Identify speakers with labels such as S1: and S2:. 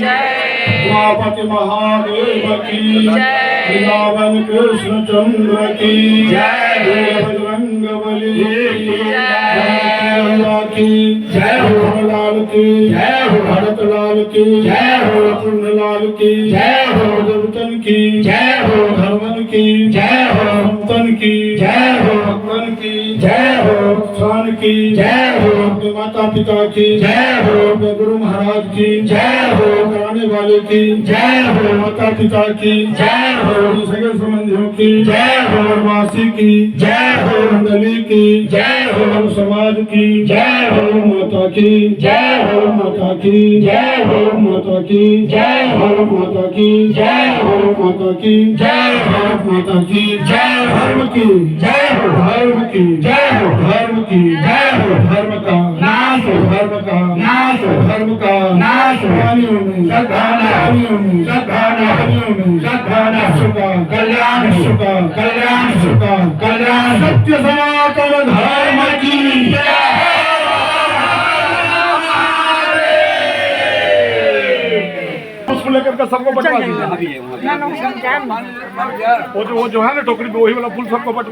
S1: उमापति महादेव की वृंदावन कृष्ण चंद्र की जय, बजरंगबली की जय हो, लाल की जय हो, भरत लाल की जय हो, लाल की जय हो, देवतन की जय हो, धर्मन की जय हो, संतन की जय हो, भक्तन की जय हो, स्थान की जय हो, माता पिता की जय हो, गुरु महाराज की जय हो, कराने वाले की जय हो, माता पिता की जय हो, सगे संबंधियों की जय हो, वासी की जय हो, मंडली की जय हो, समाज की जय हो, माता की जय हो, माता की जय हो, माता की जय हो, माता की जय हो, माता की जय हो, माता की जय, धर्म की जय हो, धर्म की जय हो, धर्म की जय हो, धर्म का नाश हो, धर्म का नाश हो, धर्म का नाश हो, हानियों में सद्भावना, हानियों में सद्भावना, हानियों में सद्भावना, सुखा कल्याण, सुखा कल्याण, सुखा कल्याण, सत्य सनातन धर्म की जय। उसको लेकर के सबको बंटवा दीजिए। वो जो है ना टोकरी पे वही वाला फूल सबको बंटवा